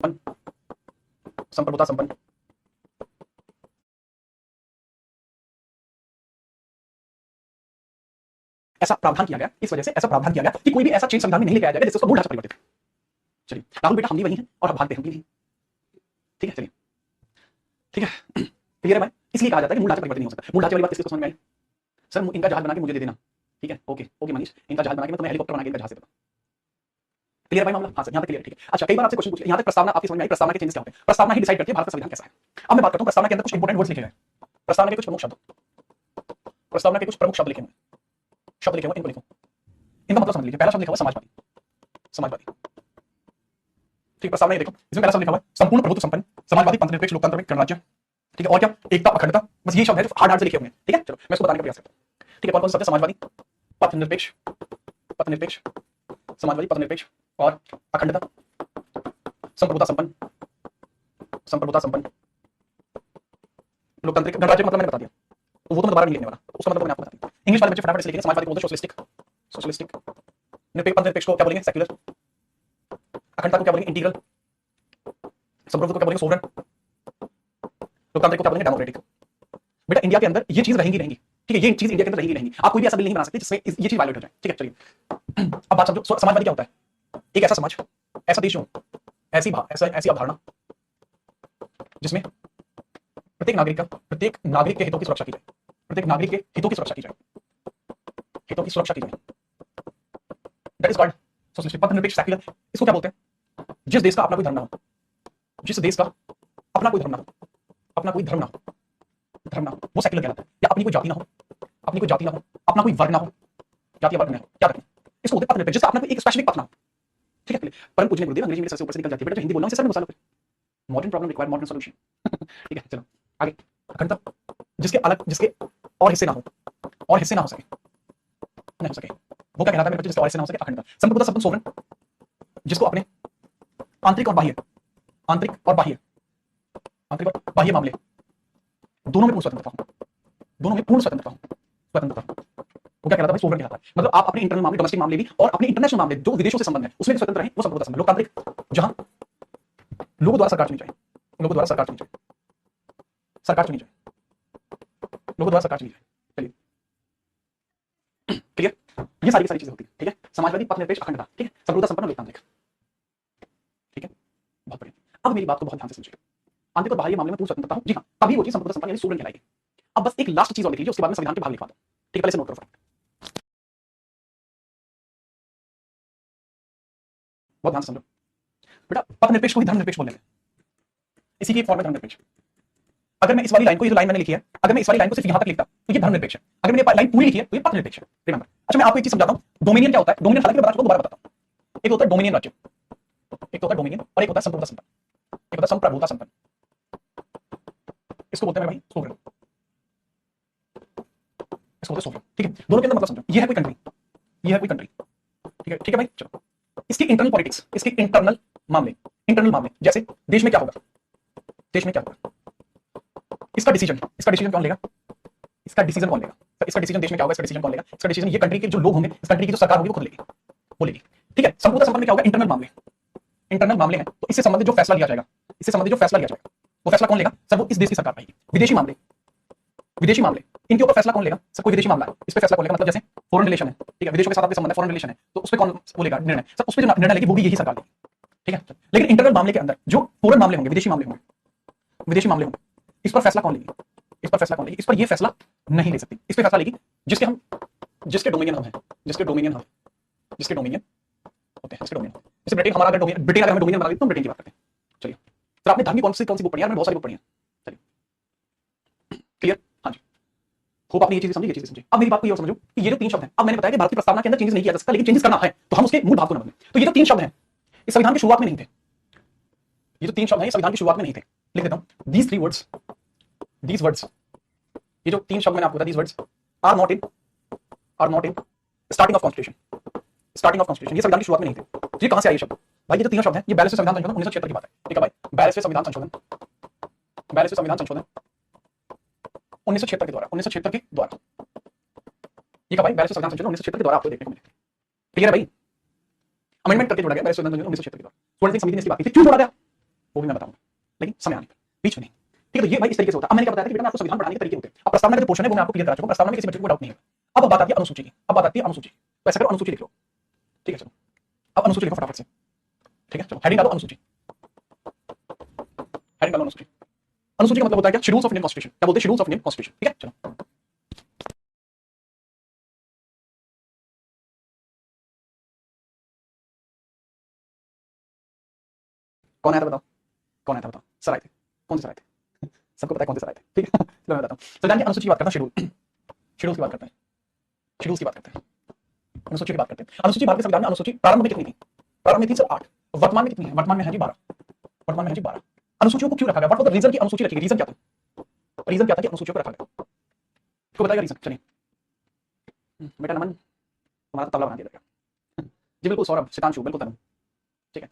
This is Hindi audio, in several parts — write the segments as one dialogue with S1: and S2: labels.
S1: संपन्न, संप्रभुता संपन्न, ऐसा प्रावधान किया गया, इस वजह से ऐसा प्रावधान किया गया कि कोई भी ऐसा चेंज संविधान में नहीं लेके आया जाएगा जिससे उसका मूल ढांचा परिवर्तित है। चलिए राहुल बेटा हम भी वही हैं और अब भागते हम भी नहीं। ठीक है चलिए, ठीक है क्लियर है भाई। इसलिए कहा जाता है कि मूल ढांचा परिवर्तन नहीं हो सकता। मूल ढांचे वाली बात किसको समझ में आई? सर इनका जहाज बना के मुझे दे देना। ठीक है ओके ओके मनीष, इनका जहाज बना के मैं तुम्हें हेलीकॉप्टर बना के इनका जहाज दे दूंगा। क्लियर भाई मामला? हाँ सर यहाँ तक क्लियर। ठीक है अच्छा, कई बार आपसे क्वेश्चन पूछे, यहाँ तक प्रस्तावना आपकी समझ में आई? प्रस्तावना के चेंजेस क्या होते हैं? प्रस्तावना ही डिसाइड करती है भारत का संविधान कैसा है। अब मैं बात करता हूँ प्रस्तावना के अंदर कुछ इंपॉर्टेंट वर्ड्स लिखे गए, प्रस्तावना के कुछ प्रमुख शब्द, प्रस्तावना के कुछ प्रमुख शब्द लिखे हुए, शब्द लिखे हुए इनको लिखो, इनका मतलब समझ लीजिए। पहला शब्द लिखा हुआ समाजवादी, समाजवादी। ठीक, प्रस्तावना ये देखो, इसमें पहला शब्द लिखा हुआ है संपूर्ण प्रभुत्व संपन्न, समाजवादी, पंथनिरपेक्ष, लोकतंत्र में गणराज्य। ठीक है और क्या? एकता, अखंडता। बस ये शब्द है जो हार्ड से लिखे हुए हैं। ठीक है चलो मैं इसको बताने का प्रयास करता हूँ। ठीक है कौन कौन से शब्द है? समाजवादी, पथनिरपेक्ष, पथनिरपेक्ष, समाजवादी, पथनिरपेक्ष और अखंडता, संप्रभुता संपन्न, संप्रभुता संपन्न, लोकतांत्रिक। गणराज्य मतलब मैंने बता दिया, तो वो तो मैं दोबारा नहीं लिखने वाला, उसका मतलब मैंने आपको बता दिया। इंग्लिश वाले बच्चे फटाफट से लिखेंगे। समाजवादी को बोलते हैं सोशलिस्टिक, सोशलिस्टिक। निरपेक्ष को क्या बोलेंगे? सेक्युलर। अखंडता को क्या बोलेंगे? इंटीग्रल। संप्रभुत्व को क्या बोलेंगे? सोवरेन। लोकतांत्रिक को क्या बोलेंगे? डेमोक्रेटिक। बेटा इंडिया के अंदर ये चीज रहेंगी रहेंगी। ठीक है ये चीज इंडिया के अंदर रहेगी रहेंगी। आप कोई भी ऐसा बिल नहीं बना सकते जिसमें ये चीज वायलेट हो जाए। ठीक है चलिए अब बात समझो। समाजवादी क्या होता है? एक ऐसा समाज, ऐसा देश, ऐसी अवधारणा जिसमें प्रत्येक नागरिक के हितों की सुरक्षा की जाए, प्रत्येक नागरिक के हितों की सुरक्षा की जाए, हितों की सुरक्षा की जाए। That is called socialistic. पथनिरपेक्ष, सेक्युलर, इसको क्या बोलते हैं? जिस देश का अपना कोई धर्म ना हो, जिस देश का अपना कोई धर्म ना हो, अपना कोई धर्म ना हो, धर्म ना हो, वो सेक्युलर कहलाता है। या अपनी कोई जाति ना हो, अपनी कोई जाति ना हो, अपना कोई वर्ग ना हो, जाति वर्ग ना हो, क्या रखें इसको बोलते हैं पथनिरपेक्ष, जिसका अपना कोई एक स्पेसिफिक पथ ना हो। ठीक है परम पूजनीय गुरुदेव, अंग्रेजी मेरे सर से ऊपर से निकल जाती है बेटा, जो हिंदी बोल रहा हूं सर में घुसा लो फिर। Modern problem require modern solution. ठीक है चलो आगे। अखंडता, जिसके अलग, जिसके और हिस्से ना हो, और हिस्से ना हो सके, नहीं हो सके, वो क्या कहलाता है मेरे बच्चे? जिसके और हिस्से ना हो सके, अखंडता। संप्रभुता संपन्न, सोवरेन, जिसको अपने आंतरिक और बाह्य, आंतरिक और बाह्य, आंतरिक और बाह्य मामले दोनों में पूर्ण स्वतंत्रता हो, दोनों में पूर्ण स्वतंत्रता हो, स्वतंत्रता, वो क्या कहलाता है? सोवरेन कहलाता है। मतलब आप अपने इंटरनल मामले, डोमेस्टिक मामले भी, और अपने इंटरनेशनल मामले जो विदेशों से संबंध है उसमें भी स्वतंत्र रहें, वो संप्रभुता संपन्न। लोकतांत्रिक, जहां लोगों द्वारा सरकार चुनी जाए, लोगों द्वारा सरकार चुनी जाए, सरकार चुनी जाए, लोगों द्वारा सरकार चुनी जाए। चलिए क्लियर, ये सारी चीजें होती है। ठीक है समाजवादी, पथनिरपेक्ष, अखंडता। ठीक है संप्रभुता संपन्न, लोकतांत्रिक। ठीक है बहुत बढ़िया। अब मेरी बात को बहुत ध्यान से सुनिए। आंतरिक और बाह्य मामले में पूर्ण स्वतंत्रता हो, जी हाँ, तभी वो चीज संप्रभुता संपन्न यानी सोवरेन कहलाएगी। अब बस एक लास्ट चीज और लिख लीजिए, उसके बाद में संविधान के भाग लिखवा दो। ठीक है पहले से नोट करो, बहुत ध्यान से समझो बेटा। पथनिरपेक्ष को ही धर्मनिरपेक्ष बोल लेंगे, इसी की फॉर्म में धर्मनिरपेक्ष। अगर मैं इस वाली लाइन को, ये जो लाइन मैंने लिखी है, अगर मैं इस वाली लाइन को सिर्फ यहां तक लिखता तो ये धर्मनिरपेक्ष है। अगर मैंने लाइन पूरी लिखी है तो ये पथनिरपेक्ष है। रिमेंबर। अच्छा मैं आपको एक चीज समझाता हूं, डोमिनियन क्या होता है? डोमिनियन हालांकि मैं बता चुका हूं, दोबारा बताता हूं। एक होता है डोमिनियन राज्य, एक होता है डोमिनियन, और एक होता है संप्रभुता संपन्न, एक होता है संप्रभुता संपन्न। इसको बोलते हैं भाई सोवरेन, इसको बोलते हैं सोवरेन। ठीक है दोनों के अंदर मतलब समझो, ये है कोई कंट्री, ये है कोई कंट्री। ठीक है भाई चलो। इसकी इंटरनल पॉलिटिक्स, इसके इंटरनल मामले, इंटरनल मामले जैसे देश में क्या होगा, देश में क्या होगा, इसका डिसीजन कौन लेगा, इसका डिसीजन कौन लेगा, इसका डिसीजन देश में क्या होगा, इसका डिसीजन कौन लेगा, इसका डिसीजन ये कंट्री के जो लोग होंगे, इस कंट्री की जो सरकार होगी वो खुद लेगी, वो लेगी। ठीक है संप्रभुता संपन्न में क्या होगा? इंटरनल मामले, इंटरनल मामले हैं तो इससे संबंधित जो फैसला लिया जाएगा, इससे संबंधित जो फैसला लिया जाएगा वो फैसला कौन लेगा? सर वो इस देश की सरकार पाएगी। विदेशी मामले, विदेशी मामले इनके ऊपर फैसला कौन लेगा? सर कोई विदेशी मामला है इस पे फैसला कौन लेगा? मतलब जैसे फॉरेन रिलेशन है, ठीक है विदेशों के साथ आपके संबंध है, फॉरेन रिलेशन है, तो उस पे कौन वो लेगा निर्णय? सर उस पे जो निर्णय लेगी वो भी यही सरकार लेगी। ठीक है लेकिन इंटरनल मामले के अंदर जो फॉरेन मामले होंगे, विदेशी मामले होंगे, विदेशी मामले होंगे, इस पर फैसला कौन लेगी? इस पर फैसला कौन लेगी? इस पर ये फैसला नहीं ले सकती। इस पे फैसला लेगी जिसके डोमिनियन हम हैं, जिसके डोमिनियन हम, जिसके डोमिनियन होते हैं, जिसके डोमिनियन। जैसे ब्रिटेन, हमारा अगर डोमिनियन, ब्रिटेन अगर हमें डोमिनियन बना देती तो हम ब्रिटेन की बात करते हैं। चलिए सर आपने धर्म की कौन सी बुक पढ़ी है? बहुत सारी बुक पढ़ी है। चलिए क्लियर, हाँ जी होप आपने ये चीज समझी, ये चीज समझी। अब मेरी बात को ये और समझो कि ये जो तीन शब्द हैं, अब मैंने बताया कि भारतीय प्रस्तावना के अंदर चेंजेस नहीं किया जा सकता, लेकिन चेंजेस करना है तो हम उसके मूल भाग को न बदलें। तो ये जो तीन शब्द हैं इस संविधान की शुरुआत में नहीं थे, ये जो तीन शब्द हैं संविधान की शुरुआत में नहीं थे। लिख देता हूं these 3 words, these words, ये जो तीन शब्द मैंने आपको बताया, these words are not in starting of constitution, starting of constitution, ये संविधान की शुरुआत में नहीं थे। तो ये कहां से आए ये शब्द? भाई ये जो तीनों शब्द हैं ये 42वें संविधान संशोधन 1976 की बात है। ठीक है भाई 42वें संविधान संशोधन, 42वें संविधान संशोधन 1976 के द्वारा, 1976 के द्वारा। ये का भाई 42वें संविधान संशोधन 1976 के द्वारा आपको देखने को मिलेगा। क्लियर है भाई? अमेंडमेंट करके जोड़ा गया 42वें संविधान संशोधन 1976 के द्वारा। स्टूडेंट समिति ने इसकी बात की थी, क्यों जोड़ा गया? वो भी मैं बताऊंगा, लेकिन समय आने पर, बीच में नहीं। ठीक है, तो ये भाई इस तरीके से होता है। अब मैंने क्या बताया था कि बेटा मैं आपको संविधान पढ़ाने के तरीके होते हैं। अब प्रस्तावना का जो पोर्शन है वो मैं आपको क्लियर करा चुका हूं, प्रस्तावना में किसी बच्चे को डाउट नहीं है। अब बात आती है अनुसूची की, अब बात आती है अनुसूची। तो ऐसा करो, अनुसूची लिख लो। ठीक है, चलो अब अनुसूची लिखो फटाफट से। ठीक है, चलो हेडिंग डालो अनुसूची, हेडिंग डालो अनुसूची। अनुसूची का मतलब होता है क्या? Schedules of Indian constitution. क्या बोलते हैं? Schedules of Indian constitution. ठीक है, चलो कौन आया था बताओ, कौन आया था बताओ? सर आए थे। कौन से सर आए थे? सबको पता है कौन से सर आए थे। ठीक है, चलो मैं बताता हूँ। संविधान की अनुसूची की बात करता हूँ, शेड्यूल, शेड्यूल्स की बात करते हैं, शेड्यूल्स की बात करते हैं, अनुसूची की बात करते हैं। अनुसूची भारतीय संविधान में अनुसूची प्रारंभ में कितनी थी? प्रारंभ में थी सर 8। वर्तमान में कितनी है? वर्तमान में है जी 12। वर्तमान में है जी 12। अनुसूचियों को क्यों रखा गया? व्हाट वाज द रीजन की अनुसूची रखी गई? रीजन क्या था? रीजन क्या था कि अनुसूचियों को रखा गया? क्यों बताइएगा रीजन? चलिए बेटा नमन, तुम्हारा तबला बना दिया जाएगा। जी बिल्कुल सौरभ, सितांशु, बिल्कुल तनु। ठीक है,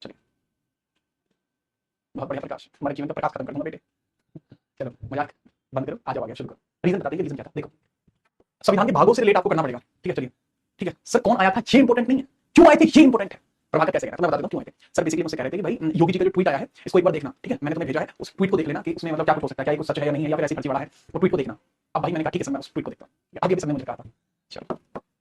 S1: चलिए बहुत बढ़िया प्रकाश, हमारे जीवन का प्रकाश खत्म कर दूंगा बेटे। चलो मजाक बंद करो, आ जाओ आगे शुरू करो। रीजन बता देंगे, रीजन क्या था? देखो संविधान के भागों से रिलेट आपको करना पड़ेगा। ठीक है, चलिए ठीक है सर कौन आया था ये इंपॉर्टेंट नहीं है, क्यों आए थे ये इंपॉर्टेंट है। प्रभाकर कैसे गया था मैं बता देता हूँ क्यों आए थे। सर बेसिकली मुझसे कह रहे थे कि भाई योगी जी का जो ट्वीट आया है इसको एक बार देखना। ठीक है, मैंने तुम्हें भेजा है, उस ट्वीट को देख लेना कि उसमें मतलब क्या कुछ हो सकता है, क्या ये कुछ सच है या नहीं है, या फिर ऐसी फर्जी वाला है, वो ट्वीट को देखना। अब भाई मैंने कहा ठीक है सर मैं उस ट्वीट को देखता हूँ। अब ये भी सबने मुझे कहा था। चलो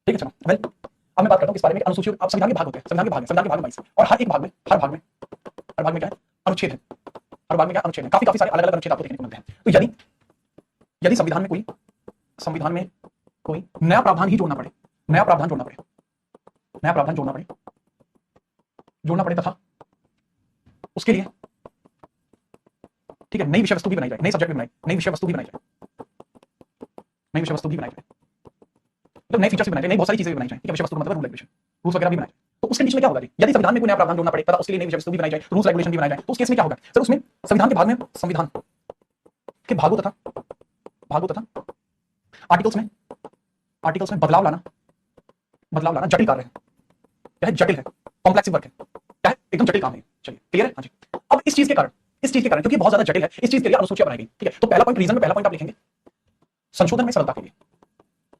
S1: ठीक है, चलो वेल अब मैं बात करता हूँ इस बारे में कि अनुसूचियों, अब संविधान के भाग होते हैं, संविधान के भाग है, संविधान के भाग 22 और हर एक भाग में, हर भाग में, हर भाग में क्या है? अनुच्छेद है। हर भाग में क्या? अनुच्छेद है। काफी काफी सारे अलग अलग अनुच्छेद आपको देखने को मिलते हैं। तो यदि यदि संविधान में कोई, संविधान में कोई नया प्रावधान ही जोड़ना पड़े, नया प्रावधान जोड़ना पड़े, नया प्रावधान जोड़ना पड़े, जोड़ना पड़े तथा उसके लिए ठीक है नई विषय वस्तु भी बनाई जाए, नई सब्जेक्ट भी बनाई, नई विषय वस्तु भी बनाई जाए, नई विषय वस्तु भी बनाई जाए, मतलब नए फीचर्स भी बनाए जाए, नई बहुत सारी चीजें भी बनाई जाए। ठीक है, विषय वस्तु मतलब रूल रेगुलेशन, रूल्स वगैरह भी बनाए जाए। तो उस कंडीशन में क्या होगा जी? यदि संविधान में कोई नया प्रावधान जोड़ना पड़े तथा उसके लिए नई विषय वस्तु भी बनाई जाए, रूल्स रेगुलेशन भी बनाए जाए, तो उस केस में क्या होगा सर? उसमें संविधान के भाग में, संविधान के भागों तथा, भागों तथा आर्टिकल्स में बदलाव लाना, बदलाव लाना जटिल कार्य है। क्या है? जटिल है, कॉम्प्लेक्स वर्क है। क्या है? एकदम जटिल काम है। चलिए क्लियर है? हाँ जी। अब इस चीज के कारण, इस चीज के कारण क्योंकि बहुत ज्यादा जटिल है, इस चीज के लिए अनुसूचियां बनाई गई। ठीक है, तो पहला पॉइंट, रीजन में पहला पॉइंट आप लिखेंगे संशोधन में सरलता के लिए,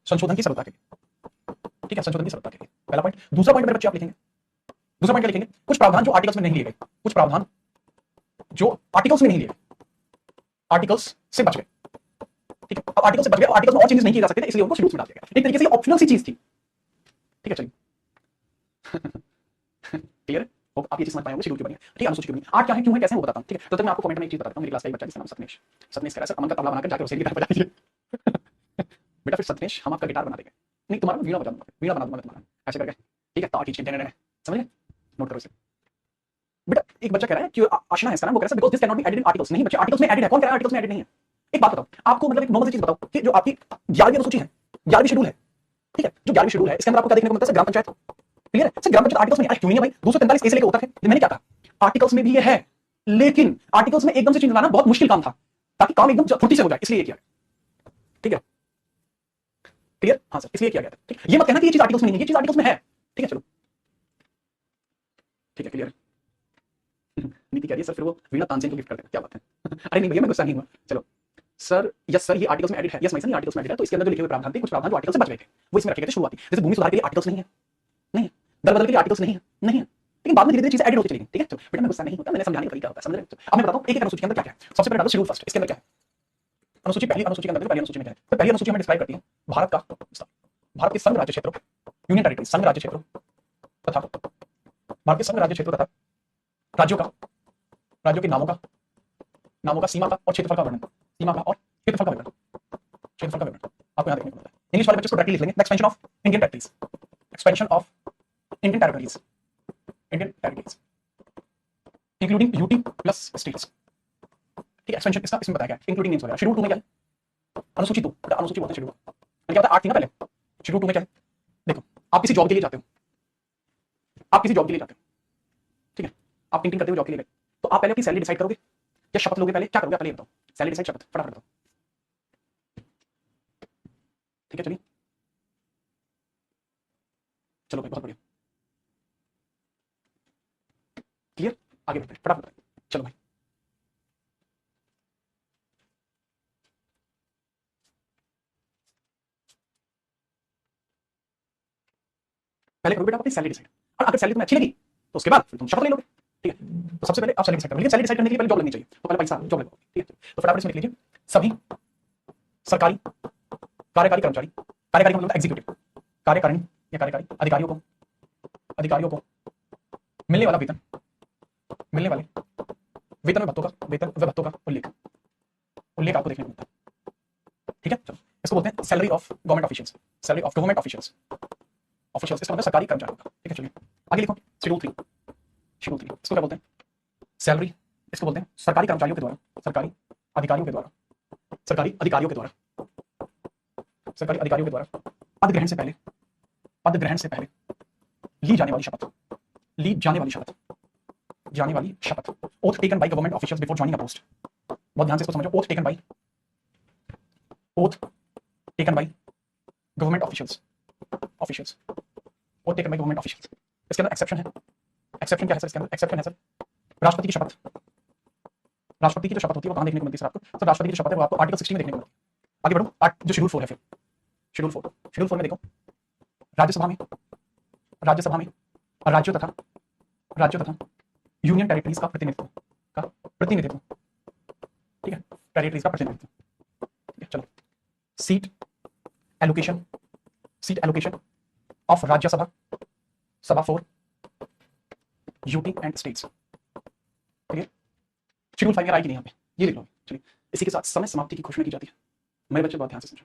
S1: संशोधन की सरलता के लिए। ठीक है, संशोधन की सरलता के लिए पहला पॉइंट। दूसरा पॉइंट मेरे बच्चे आप लिखेंगे, दूसरा पॉइंट क्या लिखेंगे? कुछ प्रावधान जो आर्टिकल्स में नहीं लिए गए, कुछ प्रावधान जो आर्टिकल्स में नहीं लिए गए, आर्टिकल्स से बच गए। ठीक है, अब आर्टिकल से बच गए, आर्टिकल्स में और चेंजेस नहीं किए जा सकते थे, इसलिए उनको शेड्यूल्स में डाल दिया गया। एक तरीके से ऑप्शनल सी चीज थी। ठीक है, चलिए क्लियर है? होप आप ये चीज समझ पाए होंगे शेड्यूल क्यों बनी है। ठीक है, अनुसूची क्यों बनी? आठ क्या है, क्यों है, कैसे है वो बताता हूं। ठीक है, तो तब मैं आपको कमेंट में एक चीज बताता हूं। मेरी क्लास का एक बच्चा जिसका नाम सतनेश, सतनेश कह रहा है सर अमन का तबला बनाकर जाकर उसे गिटार बजा दीजिए। बेटा फिर सतनेश हम आपका गिटार बना देंगे, नहीं तुम्हारा वीणा बजा दूंगा, वीणा बना दूंगा मैं तुम्हारा, ऐसे करके। ठीक है, तार खींच के समझ गए? नोट करो इसे। बेटा एक बच्चा कह रहा है कि आशना है इसका नाम, वो कह रहा है because this can not be added in articles. नहीं बच्चे, आर्टिकल्स में एडेड है। कौन कह रहा है आर्टिकल्स में एडेड नहीं है? एक बात बताओ आपको, मतलब एक नॉर्मल सी चीज बताओ कि जो आपकी 11वीं अनुसूची है, 11वीं शेड्यूल है, ठीक है, जो 11वीं शेड्यूल है इसके अंदर आपको क्या देखने को मिलता है? ग्राम पंचायत। क्लियर है? सर ग्राम पंचायत आर्टिकल्स में नहीं, क्यों नहीं है भाई? 243 ए से लेकर उत्तर है। मैंने क्या कहा? आर्टिकल्स में भी ये है, लेकिन आर्टिकल्स में एकदम से चेंज लाना बहुत मुश्किल काम था, ताकि काम एकदम फुर्ती से हो जाए, इसलिए किया। ठीक है, क्लियर? हाँ सर, इसलिए किया गया था। ठीक, ये मत कहना कि ये चीज आर्टिकल्स में नहीं है, ये चीज आर्टिकल्स में है। ठीक है, चलो ठीक है, क्लियर। नीति कह रही है सर फिर वो वीणा तानसेन को गिफ्ट कर देना, क्या बात है। अरे नहीं भैया मैं गुस्सा नहीं हुआ। चलो सर, यस सर ये आर्टिकल्स में एडेड है, यस भाई सर ये आर्टिकल्स में एडेड है। तो इसके अंदर जो लिखे हुए प्रावधान थे, कुछ प्रावधान जो आर्टिकल से बच गए थे, वो इसमें रखे गए थे शुरुआती। जैसे भूमि सुधार के लिए आर्टिकल्स नहीं है, नहीं है, दल बदल के लिए आर्टिकल्स नहीं है, नहीं है, लेकिन बाद में धीरे धीरे चीजें एडेड होती चली गई। ठीक है, तो बेटा मैं गुस्सा नहीं होता, मैंने समझाने का तरीका होता है, समझ रहे हो? अब मैं बताता हूं एक एक अनुसूची के अंदर क्या क्या है। सबसे पहले डालो शेड्यूल फर्स्ट, इसके अंदर क्या है? अनुसूची, पहली अनुसूची के अंदर, पहली अनुसूची में क्या है? तो पहली अनुसूची हमें डिस्क्राइब करती है भारत का विस्तार, भारत के संघ राज्य क्षेत्रों, यूनियन टेरिटरी, संघ राज्य क्षेत्रों तथा भारत के संघ राज्य क्षेत्रों तथा राज्यों का, राज्यों के नामों का, नामों का, सीमा का और क्षेत्रफल का वर्णन, सीमा का और क्षेत्रफल का विवरण, क्षेत्रफल का विवरण आपको यहां देखने को मिलता है। इंग्लिश वाले बच्चे इसको डायरेक्टली लिख लेंगे, the expansion of Indian territories, expansion of Indian territories, Indian territories including UT plus states. ठीक है, एक्सपेंशन इसका इसमें बताया गया है, इंक्लूडिंग नेम्स वगैरह। शेड्यूल 2 में क्या है? अनुसूची 2, अनुसूची बोलते हैं शेड्यूल। क्या होता है? 8 थी ना पहले, शेड्यूल 2 में क्या है? देखो आप किसी जॉब के लिए जाते हो, आप किसी जॉब के लिए जाते हो, ठीक है, आप टिंग करते हो जॉब के लिए गए, तो आप पहले अपनी सैलरी डिसाइड करोगे या शपथ लोगे? पहले क्या करोगे? पहले बताओ, सैलरी डिसाइड, शपथ, फटाफट बताओ। ठीक है, चलिए चलो भाई बहुत बढ़िया, क्लियर, आगे बढ़ते हैं, फटाफट बताइए। चलो भाई पहले करोगे बेटा अपनी सैलरी डिसाइड, और अगर सैलरी तुम्हें अच्छी लगी तो उसके बाद फिर तुम शपथ ले लोगे। ठीक है। तो सबसे पहले आप सैलरी डिसाइड करो, लेकिन सैलरी डिसाइड करने के लिए पहले जॉब लगनी चाहिए, तो पहले पैसा जॉब लगाओ, ठीक है। तो फटाफट इसमें लिख लीजिए, सभी सरकारी कार्यकारी कर्मचारी, कार्यकारी का मतलब एग्जीक्यूटिव, कार्यकारिणी या कार्यकारी अधिकारियों को मिलने वाला वेतन, मिलने वाले वेतन व भत्तों का उल्लेख आपको देखने को मिलता है, ठीक है। चलो इसको बोलते हैं salary of government officials, salary of government officials, इसका मतलब सरकारी कर्मचारियों का, ठीक है। चलिए आगे लिखो, शेड्यूल 3, इसको क्या बोलते हैं, सैलरी, इसको बोलते हैं सरकारी कर्मचारियों के द्वारा, सरकारी अधिकारियों के द्वारा पद ग्रहण से पहले ली जाने वाली शपथ, oath taken by government officials before joining a post. बहुत ध्यान से इसको समझो, oath taken by government officials, इसके अंदर एक्सेप्शन है, एक्सेप्शन क्या है सर, इसके अंदर एक्सेप्शन है सर, राष्ट्रपति की जो शपथ होती है वो कहां देखने को मिलती है सर आपको, सर राष्ट्रपति की शपथ है वो आपको आर्टिकल 16 में देखने को मिलती है। आगे बढ़ो, जो शेड्यूल 4 है, फिर शेड्यूल 4 में देखो, राज्यसभा में राज्यों तथा यूनियन टेरिटरीज का प्रतिनिधित्व, ठीक है, टेरिटरीज का प्रतिनिधित्व, ठीक है। चलो सीट एलोकेशन ऑफ राज्यसभा सभा फॉर यूटी एंड स्टेट्स, ठीक है। शेड्यूल 5 आई कि नहीं यहाँ पे, ये लिख लो। चलिए इसी के साथ समय समाप्ति की घोषणा की जाती है। मेरे बच्चे बहुत ध्यान से समझो,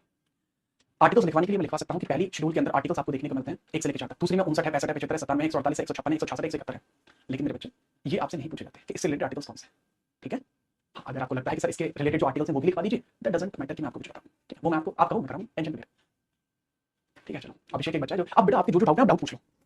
S1: आर्टिकल्स लिखवाने के लिए मैं लिखवा सकता हूँ कि पहली शेड्यूल के अंदर आर्टिकल्स आपको देखने को मिलते हैं 1 से लेकर 4 तक, दूसरी में 59 है, 65 है, 75 है, 97 है, 148 है, 156 है, 166 है, 171 है। लेकिन मेरे बच्चे ये आपसे नहीं पूछे जाते कि इससे रिलेटेड आर्टिकल्स कौन से हैं, ठीक है। हाँ, अगर आपको लगता है कि सर इसके रिलेटेड जो आर्टिकल्स हैं वो भी लिखवा दीजिए, दैट डजंट मैटर कि मैं आपको कुछ बताऊँ, ठीक है। वो मैं आपको आप करो, मैं कराऊँ, टेंशन, ठीक है। चलो अभिषेक एक बच्चा है जो, अब बेटा आपके जो डाउट है आप डाउट पूछ लो,